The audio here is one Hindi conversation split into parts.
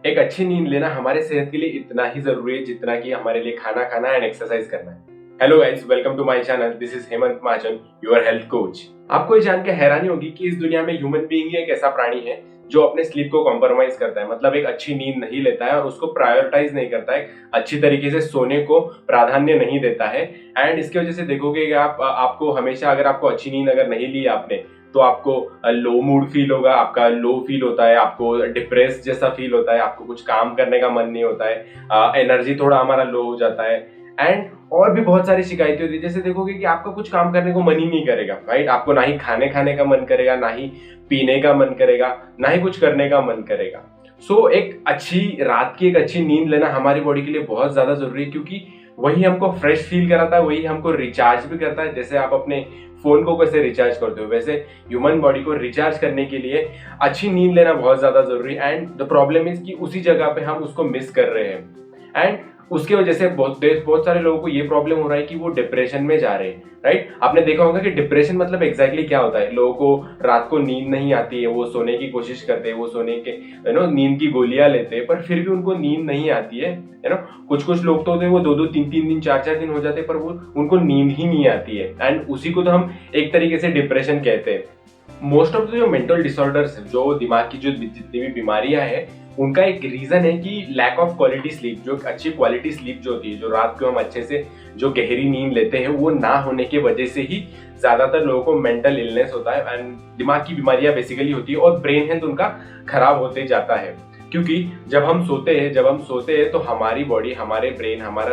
एक अच्छी नींद लेना हमारे सेहत के लिए इतना ही जरूरी है जितना कि हमारे लिए खाना खाना एंड एक्सरसाइज करना है। Hello guys, welcome to my channel. This is Hemant Mahajan, your health coach. आपको ये जान के हैरानी होगी कि इस दुनिया में ह्यूमन बीइंग एक ऐसा प्राणी है जो अपने स्लीप को कॉम्प्रोमाइज करता है, मतलब एक अच्छी नींद नहीं लेता है और उसको प्रायोरिटाइज नहीं करता है, अच्छी तरीके से सोने को प्राधान्य नहीं देता है। एंड इसकी वजह से देखोगे कि आपको हमेशा, अगर आपको अच्छी नींद अगर नहीं ली आपने, तो आपको लो मूड फील होगा, आपका लो फील होता है, आपको डिप्रेस जैसा फील होता है, आपको कुछ काम करने का मन नहीं होता है, एनर्जी थोड़ा हमारा लो हो जाता है। एंड और भी बहुत सारी शिकायतें होती है, जैसे देखोगे कि आपका कुछ काम करने को मन ही नहीं करेगा, राइट? आपको ना ही खाने खाने का मन करेगा, ना ही पीने का मन करेगा, ना ही कुछ करने का मन करेगा। एक अच्छी रात की एक अच्छी नींद लेना हमारी बॉडी के लिए बहुत ज्यादा जरूरी है, क्योंकि वही हमको फ्रेश फील कराता है, वही हमको रिचार्ज भी करता है। जैसे आप अपने फोन को कैसे रिचार्ज करते हो, वैसे ह्यूमन बॉडी को रिचार्ज करने के लिए अच्छी नींद लेना बहुत ज्यादा जरूरी है। एंड द प्रॉब्लम इज कि उसी जगह पे हम उसको मिस कर रहे हैं। एंड उसके वजह से बहुत सारे लोगों को ये प्रॉब्लम हो रहा है कि वो डिप्रेशन में जा रहे हैं, राइट? आपने देखा होगा कि डिप्रेशन मतलब एग्जैक्टली क्या होता है। लोगों को रात को नींद नहीं आती है, वो सोने की कोशिश करते हैं, वो सोने के नींद की गोलियां लेते हैं, पर फिर भी उनको नींद नहीं आती है। कुछ कुछ लोग तो होते हैं वो 2-2 3-3 दिन 4-4 दिन हो जाते हैं, पर वो उनको नींद ही नहीं आती है। एंड उसी को तो हम एक तरीके से डिप्रेशन कहते हैं। मोस्ट ऑफ द जो मेंटल डिसऑर्डर्स है, जो दिमाग की जो जितनी भी बीमारियां हैं, उनका एक रीजन है कि लैक ऑफ क्वालिटी स्लीप। जो अच्छी क्वालिटी स्लीप जो होती है, जो रात को हम अच्छे से जो गहरी नींद लेते हैं, वो ना होने की वजह से ही ज्यादातर लोगों को मेंटल इलनेस होता है एंड दिमाग की बीमारियां बेसिकली होती है, और ब्रेन हेल्थ उनका खराब होते जाता है। क्योंकि जब हम सोते हैं तो हमारी बॉडी, हमारा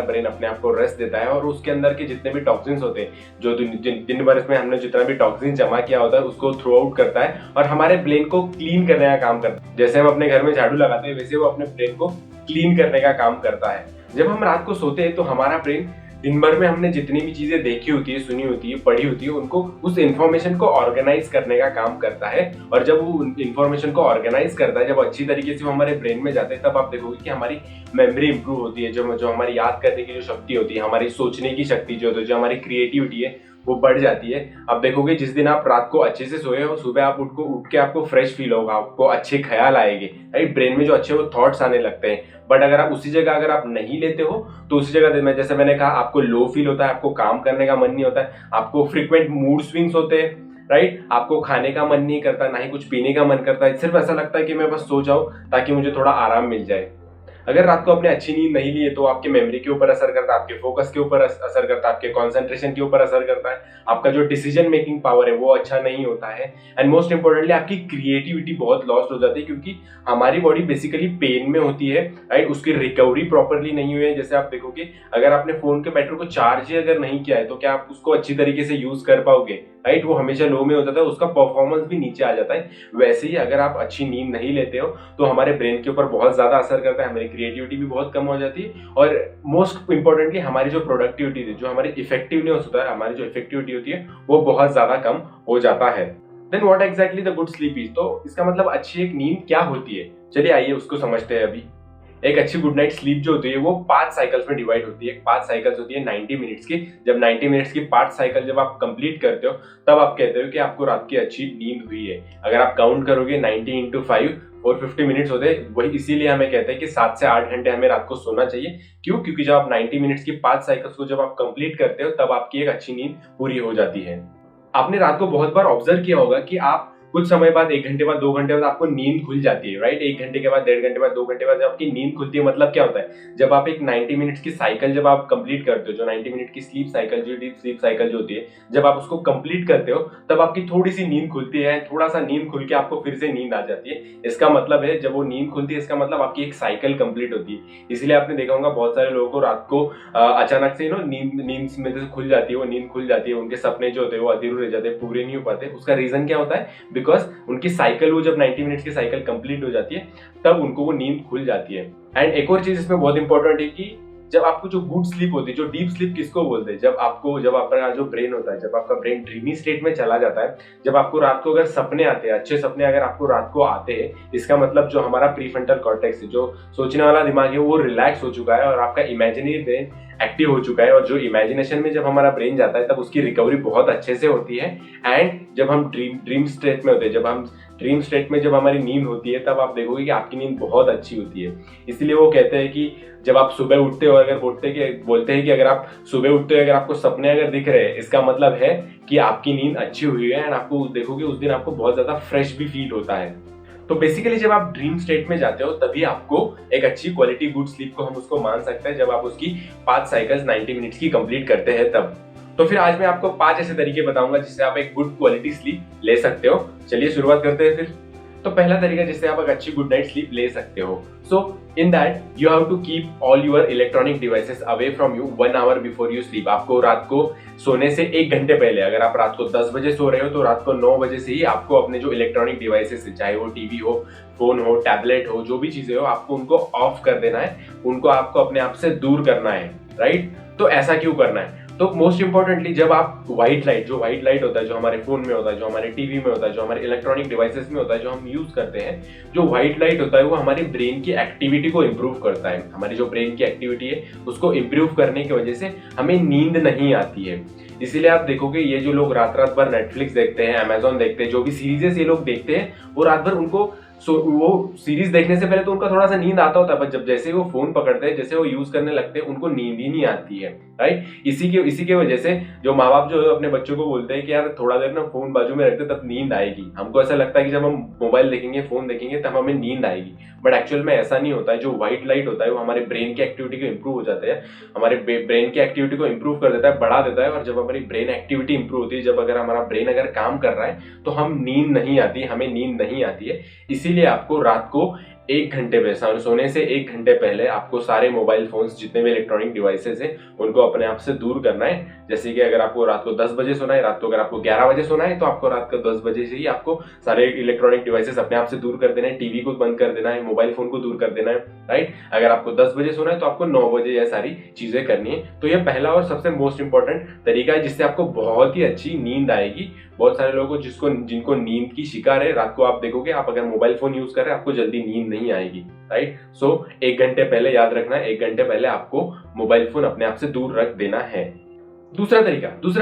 ब्रेन अपने आप को रेस्ट देता है, और उसके अंदर के जितने भी टॉक्सिन्स होते हैं, जो दिन भर में हमने जितना भी टॉक्सिन जमा किया होता है, उसको थ्रो आउट करता है और हमारे ब्रेन को क्लीन करने का काम करता है। जैसे हम अपने घर में झाड़ू लगाते हैं, वैसे वो अपने ब्रेन को क्लीन करने का काम करता है। जब हम रात को सोते हैं तो हमारा ब्रेन दिन भर में हमने जितनी भी चीजें देखी होती है, सुनी होती है, पढ़ी होती है, उनको उस इन्फॉर्मेशन को ऑर्गेनाइज करने का काम करता है। और जब वो इन्फॉर्मेशन को ऑर्गेनाइज करता है, जब अच्छी तरीके से वो हमारे ब्रेन में जाते हैं, तब आप देखोगे कि हमारी मेमोरी इंप्रूव होती है। जो हमारी याद करने की जो शक्ति होती है, हमारी सोचने की शक्ति जो होती है, जो हमारी क्रिएटिविटी है, वो बढ़ जाती है। अब देखोगे जिस दिन आप रात को अच्छे से सोए हो, सुबह आप उठ के आपको फ्रेश फील होगा, आपको अच्छे ख्याल आएंगे, राइट? ब्रेन में जो अच्छे वो थॉट्स आने लगते हैं। बट अगर आप उसी जगह अगर आप नहीं लेते हो, तो उसी जगह में, जैसे मैंने कहा, आपको लो फील होता है, आपको काम करने का मन नहीं होता है, आपको फ्रीक्वेंट मूड स्विंग्स होते हैं, राइट? आपको खाने का मन नहीं करता, ना ही कुछ पीने का मन करता है, सिर्फ ऐसा लगता है कि मैं बस सो जाऊं ताकि मुझे थोड़ा आराम मिल जाए। अगर रात को आपने अच्छी नींद नहीं ली है, तो आपके मेमोरी के ऊपर असर करता है, आपके फोकस के ऊपर असर करता है, आपके कंसंट्रेशन के ऊपर असर करता है, आपका जो डिसीजन मेकिंग पावर है वो अच्छा नहीं होता है। एंड मोस्ट इंपोर्टेंटली आपकी क्रिएटिविटी बहुत लॉस्ट हो जाती है, क्योंकि हमारी बॉडी बेसिकली पेन में होती है, राइट? उसकी रिकवरी प्रॉपरली नहीं हुई है। जैसे आप देखोगे, अगर आपने फोन के बैटरी को चार्ज ही अगर नहीं किया है, तो क्या आप उसको अच्छी तरीके से यूज कर पाओगे, राइट? वो हमेशा लो में होता था, उसका परफॉर्मेंस भी नीचे आ जाता है। वैसे ही अगर आप अच्छी नींद नहीं लेते हो, तो हमारे ब्रेन के ऊपर बहुत ज्यादा असर करता है, हमारी क्रिएटिविटी भी बहुत कम हो जाती है, और मोस्ट इंपॉर्टेंटली हमारी जो प्रोडक्टिविटी थी, जो हमारी इफेक्टिवनेस होता है, हमारी जो इफेक्टिविटी होती है, वो बहुत ज्यादा कम हो जाता है। Then what exactly the good sleep is? तो इसका मतलब अच्छी एक नींद क्या होती है, चलिए आइए उसको समझते हैं अभी। एक अच्छी गुड नाइट स्लीप जो होती है, वो 5 साइकिल्स में डिवाइड होती है। 5 साइकिल्स होती है 90 मिनट्स की। जब 90 मिनट्स की 5 साइकिल जब आप कंप्लीट करते हो, तब आप कहते हो कि आपको रात की अच्छी नींद हुई है। अगर आप काउंट करोगे 90 इंटू 5, 450 मिनट्स होते हैं। वही इसीलिए हमें कहते हैं कि 7 से 8 घंटे हमें रात को सोना चाहिए। क्यों? क्योंकि जब आप 90 मिनट्स की 5 साइकिल्स को जब आप कंप्लीट करते हो, तब आपकी एक अच्छी नींद पूरी हो जाती है। आपने रात को बहुत बार ऑब्जर्व किया होगा कि आप कुछ समय बाद, 1 घंटे बाद, 2 घंटे बाद आपको नींद खुल जाती है, राइट? 1 घंटे के बाद, 1.5 घंटे बाद, 2 घंटे बाद जब आपकी नींद खुलती है, मतलब क्या होता है? जब आप एक 90 मिनट्स की साइकिल जब आप कंप्लीट करते हो, जो 90 मिनट की स्लीप साइकिल, जो डीप स्लीप साइकिल जो होती है, जब आप उसको कंप्लीट करते हो, तब आपकी थोड़ी सी नींद खुलती है, थोड़ा सा नींद खुल के आपको फिर से नींद आ जाती है। इसका मतलब है, जब वो नींद खुलती है, इसका मतलब आपकी एक साइकिल कंप्लीट होती है। इसलिए आपने देखा होगा बहुत सारे लोगों को रात को अचानक से नींद में से खुल जाती है, वो नींद खुल जाती है, उनके सपने जो होते हैं वो अधूरे रह जाते हैं, पूरे नहीं हो पाते। उसका रीजन क्या होता है? बिकॉज उनकी साइकिल, वो जब 90 मिनट्स की साइकिल कंप्लीट हो जाती है, तब उनको वो नींद खुल जाती है। एंड एक और चीज इसमें बहुत इंपॉर्टेंट है कि जब आपको जो गुड स्लीप होती है, जो डीप स्लीप किसको बोलते हैं? जब आपका जो ब्रेन होता है, जब आपका ब्रेन ड्रीमी स्टेट में चला जाता है, जब आपको रात को अगर सपने आते हैं, अच्छे सपने अगर आपको रात को आते हैं, इसका मतलब जो हमारा प्रीफ्रंटल कॉर्टेक्स है, जो सोचने वाला दिमाग है, वो रिलैक्स हो चुका है और आपका इमेजिनरी ब्रेन एक्टिव हो चुका है। और जो इमेजिनेशन में जब हमारा ब्रेन जाता है, तब उसकी रिकवरी बहुत अच्छे से होती है। एंड जब हम ड्रीम स्टेट में होते हैं, ड्रीम स्टेट में जब हमारी नींद होती है तब आप देखोगे कि आपकी नींद बहुत अच्छी होती है। इसलिए वो कहते हैं कि जब आप सुबह उठते हो, अगर बोलते हैं कि अगर आप सुबह उठते हो, अगर आपको सपने अगर दिख रहे हैं, इसका मतलब है कि आपकी नींद अच्छी हुई है एंड आपको देखोगे उस दिन आपको बहुत ज्यादा फ्रेश भी फील होता है। तो बेसिकली जब आप ड्रीम स्टेट में जाते हो तभी आपको एक अच्छी क्वालिटी गुड स्लीप को हम उसको मान सकते हैं, जब आप उसकी 5 साइकिल्स 90 मिनट्स की कंप्लीट करते हैं तब। तो फिर आज मैं आपको 5 ऐसे तरीके बताऊंगा जिससे आप एक गुड क्वालिटी स्लीप ले सकते हो। चलिए शुरुआत करते हैं फिर। तो पहला तरीका जिससे आप एक अच्छी गुड नाइट स्लीप ले सकते हो, so in that you have to keep all your electronic devices away from you 1 hour before you sleep. आपको रात को सोने से 1 घंटे पहले, अगर आप रात को 10 बजे सो रहे हो तो रात को 9 बजे से ही आपको अपने जो इलेक्ट्रॉनिक डिवाइसेस है, चाहे वो टीवी हो, फोन हो, टैबलेट हो, जो भी चीजें हो, आपको उनको ऑफ कर देना है, उनको आपको अपने आप से दूर करना है, राइट। तो ऐसा क्यों करना है? तो मोस्ट इंपॉर्टेंटली जब आप व्हाइट लाइट होता है, जो हमारे फोन में होता है, जो हमारे टीवी में होता है, जो हमारे इलेक्ट्रॉनिक डिवाइसेस में होता है, जो हम यूज करते हैं, जो व्हाइट लाइट होता है वो हमारे ब्रेन की एक्टिविटी को इंप्रूव करता है। हमारी जो ब्रेन की एक्टिविटी है उसको इंप्रूव करने की वजह से हमें नींद नहीं आती है। इसीलिए आप देखोगे ये जो लोग रात भर नेटफ्लिक्स देखते हैं, अमेजोन देखते हैं, जो भी सीरीजेस ये लोग देखते हैं, वो रात भर उनको वो सीरीज देखने से पहले तो उनका थोड़ा सा नींद आता होता है, पर जब जैसे वो फोन पकड़ते हैं, जैसे वो यूज करने लगते हैं, उनको नींद ही नहीं आती है, राइट। इसी के वजह से जो माँ बाप जो है अपने बच्चों को बोलते हैं कि यार थोड़ा देर ना फोन बाजू में रखते तब नींद आएगी। हमको ऐसा लगता है कि जब हम मोबाइल देखेंगे, फोन देखेंगे, तब हमें नींद आएगी, बट एक्चुअल में ऐसा नहीं होता है। जो व्हाइट लाइट होता है वो हमारे ब्रेन की एक्टिविटी को इंप्रूव हो जाता है, हमारे ब्रेन की एक्टिविटी को इंप्रूव कर देता है, बढ़ा देता है। और जब हमारी ब्रेन एक्टिविटी इंप्रूव होती है, जब अगर हमारा ब्रेन अगर काम कर रहा है, तो हमें नींद नहीं आती है। इसीलिए आपको रात को 1 घंटे पहले, सोने से 1 घंटे पहले आपको सारे मोबाइल फोन्स, जितने भी इलेक्ट्रॉनिक डिवाइसेस हैं, उनको अपने आप से दूर करना है। जैसे कि अगर आपको रात को 10 बजे सोना है, रात को अगर आपको 11 बजे सोना है, तो आपको रात को 10 बजे से ही आपको सारे इलेक्ट्रॉनिक डिवाइसेस अपने आप से दूर कर देना है, टीवी को बंद कर देना है, मोबाइल फोन को दूर कर देना है, राइट। अगर आपको 10 बजे सोना है तो आपको 9 बजे यह सारी चीजें करनी है। तो यह पहला और सबसे मोस्ट इंपॉर्टेंट तरीका है जिससे आपको बहुत ही अच्छी नींद आएगी। बहुत सारे लोगों को जिनको नींद की शिकार है, रात को आप देखोगे, आप अगर मोबाइल फोन यूज कर रहे हैं, आपको जल्दी नींद नहीं आएगी, राइट। सो 1 घंटे पहले याद रखना है, 1 घंटे पहले आपको मोबाइल फोन अपने आप से दूर रख देना है। दूसरा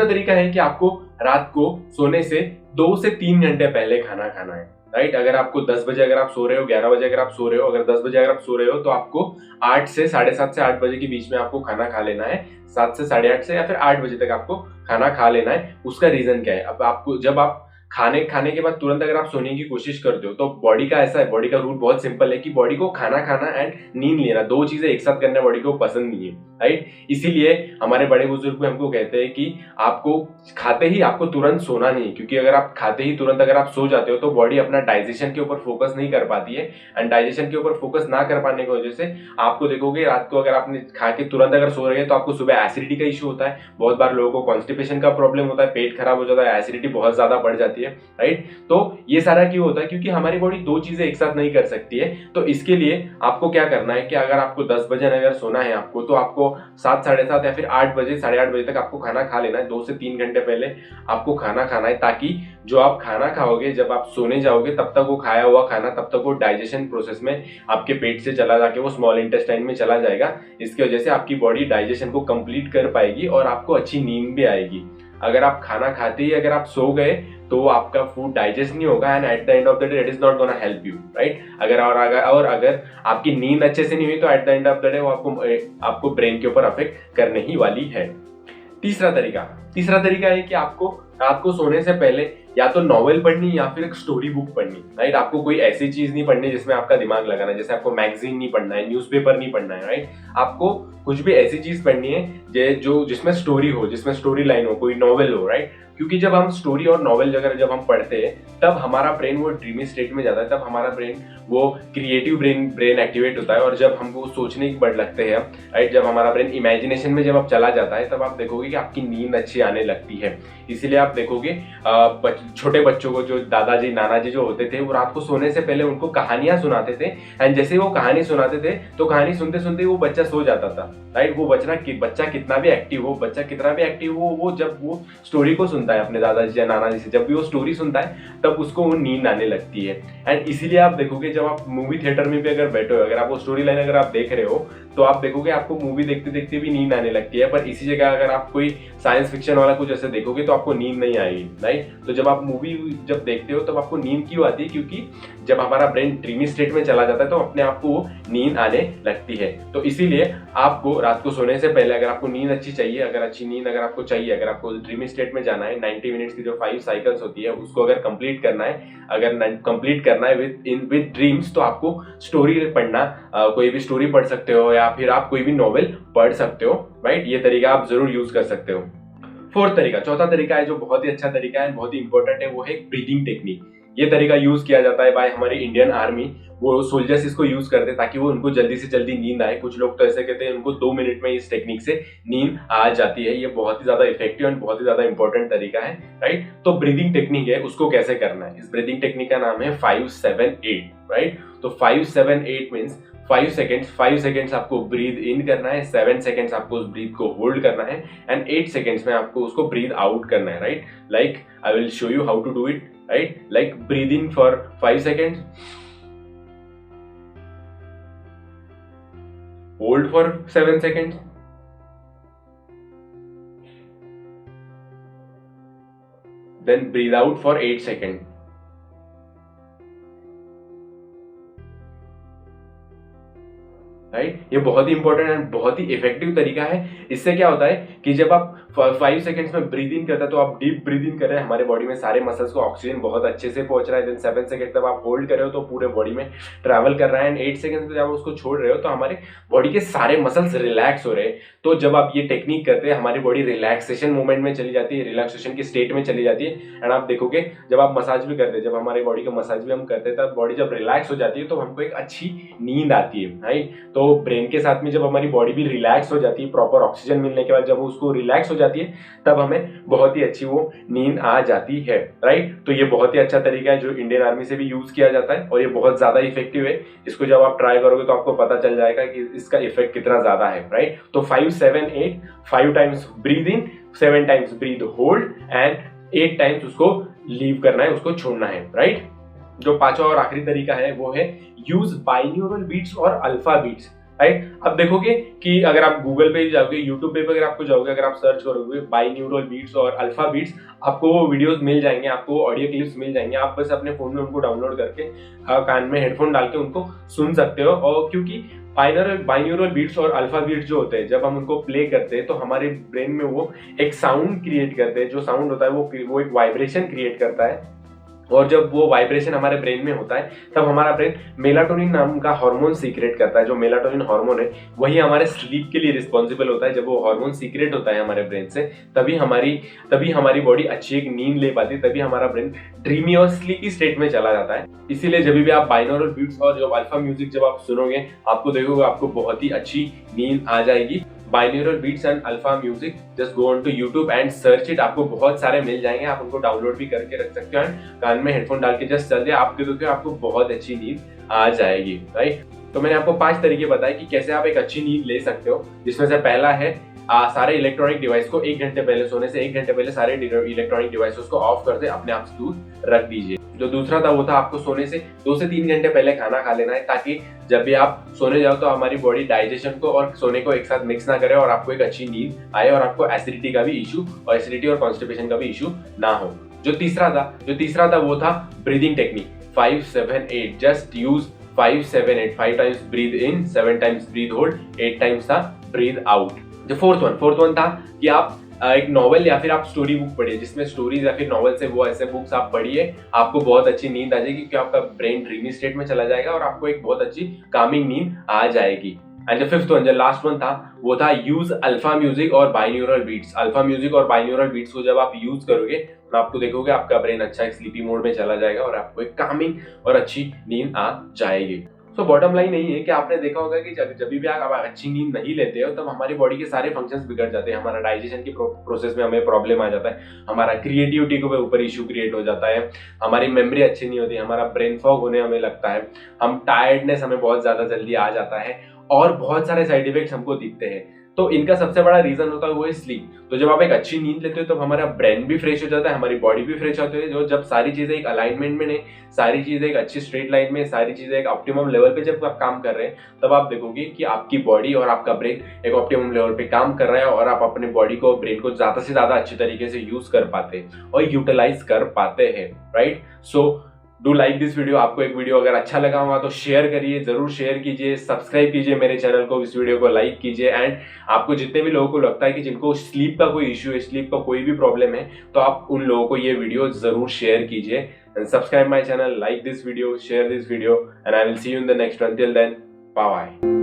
तरीका है कि आपको रात को सोने से 2 से 3 घंटे पहले खाना खाना है, राइट। अगर आपको 10 बजे अगर आप सो रहे हो, 11 बजे अगर आप सो रहे हो, अगर 10 बजे अगर आप सो रहे हो, तो आपको 8 से 7:30 से 8 बजे के बीच में आपको खाना खा लेना है। 7 से 8:30 से या फिर 8 बजे तक आपको खाना खा लेना है। उसका रीजन क्या है? अब आपको जब आप खाने के बाद तुरंत अगर आप सोने की कोशिश करते हो, तो बॉडी का रूल बहुत सिंपल है कि बॉडी को खाना खाना एंड नींद लेना, 2 चीजें एक साथ करना बॉडी को पसंद नहीं है, राइट। इसीलिए हमारे बड़े बुजुर्ग हमको कहते हैं कि आपको खाते ही आपको तुरंत सोना नहीं है, क्योंकि अगर आप खाते ही तुरंत अगर आप सो जाते हो तो बॉडी अपना डाइजेशन के ऊपर फोकस नहीं कर पाती है, एंड डाइजेशन के ऊपर फोकस ना कर पाने की वजह से आपको देखोगे रात को अगर आपने खा के तुरंत अगर सो रहे हैं तो आपको सुबह एसिडिटी का इशू होता है। बहुत बार लोगों को कॉन्स्टिपेशन का प्रॉब्लम होता है, पेट खराब हो जाता है, एसिडिटी बहुत ज्यादा बढ़ जाती है, राइट। तो ये सारा क्यों होता है? क्योंकि हमारी बॉडी 2 चीजें एक साथ नहीं कर सकती है। तो इसके लिए आपको क्या करना है कि अगर आपको 10 बजे अगर सोना है आपको, तो आपको 7, 7:30 या फिर 8 बजे, 8:30 बजे तक आपको खाना खा लेना है। 2 से 3 घंटे पहले आपको खाना खाना है, ताकि जो आप खाना खाओगे, जब आप सोने जाओगे, तब तक वो खाया हुआ खाना, तब तक वो डाइजेशन प्रोसेस में आपके पेट से चला जाके वो स्मॉल इंटेस्टाइन में चला जाएगा। इसकी वजह से आपकी बॉडी डाइजेशन को कंप्लीट कर पाएगी और आपको अच्छी नींद भी आएगी। अगर आप खाना खाते ही अगर आप सो गए तो आपका फूड डाइजेस्ट नहीं होगा, and at the end of the day it is not gonna help you, right. अगर आपकी नींद अच्छे से नहीं हुई तो at the end of the day वो आपको ब्रेन के ऊपर अफेक्ट करने ही वाली है। तीसरा तरीका है कि आपको रात को सोने से पहले या तो नॉवेल पढ़नी या फिर एक स्टोरी बुक पढ़नी, राइट। आपको कोई ऐसी चीज नहीं पढ़नी जिसमें आपका दिमाग लगाना है, जैसे आपको मैगजीन नहीं पढ़ना है, न्यूज़पेपर नहीं पढ़ना है, राइट। आपको कुछ भी ऐसी चीज पढ़नी है जो जिसमें स्टोरी हो, जिसमें स्टोरी लाइन हो, कोई नॉवेल हो, राइट। क्योंकि जब हम स्टोरी और नॉवेल जब हम पढ़ते हैं, तब हमारा ब्रेन वो ड्रीमी स्टेट में जाता है, तब हमारा ब्रेन वो क्रिएटिव ब्रेन एक्टिवेट होता है, और जब हम वो सोचने की बढ़ लगते हैं, राइट, जब हमारा ब्रेन इमेजिनेशन में जब आप चला जाता है, तब आप देखोगे कि आपकी नींद अच्छी आने लगती है। इसीलिए आप देखोगे छोटे बच्चों को जो दादाजी नानाजी जो होते थे, वो रात को सोने से पहले उनको कहानियां सुनाते थे, एंड जैसे वो कहानी सुनाते थे तो कहानी सुनते सुनते वो बच्चा सो जाता था, राइट। वो बच्चा कितना भी एक्टिव हो, वो जब वो स्टोरी को सुनता है अपने दादाजी या नानाजी से, जब भी वो स्टोरी सुनता है, तब उसको वो नींद आने लगती है। एंड इसीलिए आप देखोगे जब आप मूवी थिएटर में भी अगर बैठे हो, अगर आप वो स्टोरी लाइन अगर आप देख रहे हो, तो आप देखोगे आपको मूवी देखते देखते भी नींद आने लगती है, पर इसी जगह अगर आप कोई साइंस फिक्शन वाला कुछ ऐसे देखोगे तो आपको नींद नहीं आएगी, राइट। तो जब आप मूवी जब देखते हो तब आपको नींद क्यों आती है? क्योंकि जब हमारा ब्रेन ड्रीमी स्टेट में चला जाता है तो अपने आप को नींद आने लगती है। तो इसीलिए आपको रात को सोने से पहले अगर आपको नींद अच्छी चाहिए, अगर अच्छी नींद अगर आपको चाहिए, अगर आपको ड्रीमी स्टेट में जाना है, 90 मिनट्स की जो 5 साइकिल्स होती है उसको अगर कंप्लीट करना है, अगर कंप्लीट करना है विद ड्रीम्स, तो आपको स्टोरी पढ़ना, कोई भी स्टोरी पढ़ सकते हो या फिर आप कोई भी नॉवेल पढ़ सकते हो, राइट। ये तरीका आप जरूर यूज कर सकते हो। फोर्थ तरीका, चौथा तरीका है जो बहुत ही अच्छा तरीका है, बहुत ही इंपॉर्टेंट है, वो है ब्रीदिंग टेक्निक। ये तरीका यूज किया जाता है बाय हमारी इंडियन आर्मी। वो सोल्जर्स इसको यूज करते हैं ताकि वो उनको जल्दी से जल्दी नींद आए। कुछ लोग तो ऐसे कहते हैं उनको 2 मिनट में इस टेक्निक से नींद आ जाती है। ये बहुत ही ज्यादा इफेक्टिव एंड बहुत ही ज्यादा इंपॉर्टेंट तरीका है, राइट। तो ब्रीदिंग टेक्निक है, उसको कैसे करना है? इस ब्रीदिंग टेक्निक का नाम है 5-7-8, राइट। तो 5-7-8 मीन्स 5 सेकेंड्स आपको ब्रीद इन करना है, 7 सेकेंड्स आपको उस ब्रीथ को होल्ड करना है एंड 8 सेकेंड्स में आपको उसको ब्रीद आउट करना है, right. Like I will show you how to do it, right. Like breathe in for 5 seconds, hold for 7 seconds, then breathe out for 8 seconds. Right. ये बहुत ही इंपॉर्टेंट एंड बहुत ही इफेक्टिव तरीका है। इससे क्या होता है कि जब आप 5 सेकंड्स में ब्रीद इन करते हैं तो आप डीप ब्रीद इन कर रहे हैं, हमारे बॉडी में सारे मसल्स को ऑक्सीजन बहुत अच्छे से पहुंच रहा है। देन 7 सेकंड तक आप होल्ड कर रहे हो तो पूरे बॉडी में ट्रैवल कर रहा है एंड 8 सेकंड जब आप उसको छोड़ रहे हो तो हमारे बॉडी के सारे मसल्स रिलैक्स हो रहे हैं। तो जब आप ये टेक्निक करते हैं हमारी बॉडी रिलैक्सेशन मूवमेंट में चली जाती है, रिलैक्सेशन की स्टेट में चली जाती है। एंड आप देखोगे जब आप मसाज भी करते हैं, जब हमारी बॉडी का मसाज भी हम करते हैं तब बॉडी जब रिलैक्स हो जाती है तो हमको एक अच्छी नींद आती है, राइट। तो ब्रेन के साथ में जब हमारी बॉडी भी रिलैक्स हो जाती है, प्रॉपर ऑक्सीजन मिलने के बाद जब उसको रिलैक्स हो जाती है तब हमें बहुत ही अच्छी वो नींद आ जाती है, राइट। तो ये बहुत ही अच्छा तरीका है जो इंडियन आर्मी से भी यूज किया जाता है और ये बहुत ज्यादा इफेक्टिव है। इसको जब आप ट्राई करोगे तो आपको पता चल जाएगा कि इसका इफेक्ट कितना ज्यादा है, राइट। तो 5-7-8, 5 times breathe in, 7 times breathe hold and 8 times उसको लीव करना है, उसको छोड़ना है, राइट। जो पांचवा और आखिरी तरीका है वो है यूज बाइन्यूरल बीट्स और अल्फा बीट्स, राइट। अब देखोगे कि अगर आप गूगल पे जाओगे, यूट्यूब पे अगर आपको जाओगे, अगर आप सर्च करोगे बाइन्यूरल बीट्स और अल्फा बीट्स, आपको वो वीडियोस मिल जाएंगे, आपको ऑडियो क्लिप्स मिल जाएंगे। आप बस अपने फोन में उनको डाउनलोड करके कान में हेडफोन डाल के उनको सुन सकते हो। और क्योंकि बाइन्यूरल बीट्स और अल्फा बीट्स जो होते हैं जब हम उनको प्ले करते हैं तो हमारे ब्रेन में वो एक साउंड क्रिएट करते हैं। जो साउंड होता है वो एक वाइब्रेशन क्रिएट करता है और जब वो वाइब्रेशन हमारे ब्रेन में होता है तब हमारा ब्रेन मेलाटोनिन नाम का हार्मोन सीक्रेट करता है। जो मेलाटोनिन हार्मोन है वही हमारे स्लीप के लिए रिस्पॉन्सिबल होता है। जब वो हार्मोन सीक्रेट होता है हमारे ब्रेन से तभी हमारी बॉडी अच्छी एक नींद ले पाती है, तभी हमारा ब्रेन ड्रीमी और स्लीपी स्टेट में चला जाता है। इसीलिए जब भी आप बाइनोरल बीट्स और जो अल्फा म्यूजिक जब आप सुनोगे आपको देखोगे आपको बहुत ही अच्छी नींद आ जाएगी। Binaural beats and alpha music, just go on to YouTube and search it। आपको बहुत सारे मिल जाएंगे, आप उनको डाउनलोड भी करके रख सकते हो एंड कान में हेडफोन डाल के जस्ट चल दे, आप देखोगे आपको बहुत अच्छी नींद आ जाएगी, राइट। तो मैंने आपको 5 तरीके बताए कि कैसे आप एक अच्छी नींद ले सकते हो, जिसमें से पहला है सारे इलेक्ट्रॉनिक डिवाइस को 1 घंटे पहले, सोने से 1 घंटे पहले सारे इलेक्ट्रॉनिक डिवाइस को ऑफ कर दे, अपने आप से दूर रख दीजिए। जो दूसरा था वो था आपको सोने से 2 से 3 घंटे पहले खाना खा लेना है, ताकि जब भी आप सोने जाओ तो हमारी बॉडी डाइजेशन को और सोने को एक साथ मिक्स ना करे और आपको एक अच्छी नींद आए और आपको एसिडिटी का भी इशू और एसिडिटी और कॉन्स्टिपेशन का भी इशू ना हो। जो तीसरा था वो था breathing technique 5-7-8। Just use 5-7-8, 5 times breathe in, 7 times breathe hold, 8 times था ब्रीद आउट। जो फोर्थ वन था कि आप एक नॉवेल या फिर आप स्टोरी बुक पढ़िए, जिसमें स्टोरीज या फिर नॉवेल्स है वो ऐसे बुक्स आप पढ़िए, आपको बहुत अच्छी नींद आ जाएगी क्योंकि आपका ब्रेन ड्रीमी स्टेट में चला जाएगा और आपको एक बहुत अच्छी कामिंग नींद आ जाएगी। एंड जो फिफ्थ वन, जो लास्ट वन था वो था यूज अल्फा म्यूजिक और बाइन्यूरल बीट्स। अल्फा म्यूजिक और बाइन्यूरल बीट्स को जब आप यूज करोगे तो आपको देखोगे आपका ब्रेन अच्छा एक स्लीपी मोड में चला जाएगा और आपको एक कामिंग और अच्छी नींद आ जाएगी। सो बॉटम लाइन यही है कि आपने देखा होगा कि जब भी आप अच्छी नींद नहीं लेते हो तब हमारी बॉडी के सारे फंक्शंस बिगड़ जाते हैं। हमारा डाइजेशन की प्रोसेस में हमें प्रॉब्लम आ जाता है, हमारा क्रिएटिविटी के ऊपर इशू क्रिएट हो जाता है, हमारी मेमोरी अच्छी नहीं होती, हमारा ब्रेन फॉग होने हमें लगता है, हम टायर्डनेस हमें बहुत ज्यादा जल्दी आ जाता है और बहुत सारे साइड इफेक्ट्स हमको दिखते हैं। तो इनका सबसे बड़ा रीजन होता है वो है स्लीप। तो जब आप एक अच्छी नींद लेते हो तब हमारा ब्रेन भी फ्रेश हो जाता है, हमारी बॉडी भी फ्रेश होती है। जो जब सारी चीजें एक अलाइनमेंट में नहीं, सारी चीजें एक अच्छी स्ट्रेट लाइन में, सारी चीजें एक ऑप्टिमम लेवल पे जब आप काम कर रहे हैं, तब आप देखोगे कि आपकी बॉडी और आपका ब्रेन एक ऑप्टिमम लेवल पे काम कर रहा है और आप अपने बॉडी को, ब्रेन को ज्यादा से ज्यादा अच्छी तरीके से यूज कर पाते हैं और यूटिलाइज कर पाते हैं, right. So do like this video. आपको एक वीडियो अगर अच्छा लगा हुआ तो शेयर करिए, जरूर शेयर कीजिए, सब्सक्राइब कीजिए मेरे चैनल को, इस वीडियो को लाइक कीजिए। एंड आपको जितने भी लोगों को लगता है कि जिनको स्लीप का कोई इश्यू है, स्लीप का कोई भी प्रॉब्लम है, तो आप उन लोगों को ये वीडियो जरूर शेयर कीजिए। And subscribe my channel, like this video, share this video, and I will see you in the next one. Till then, bye bye.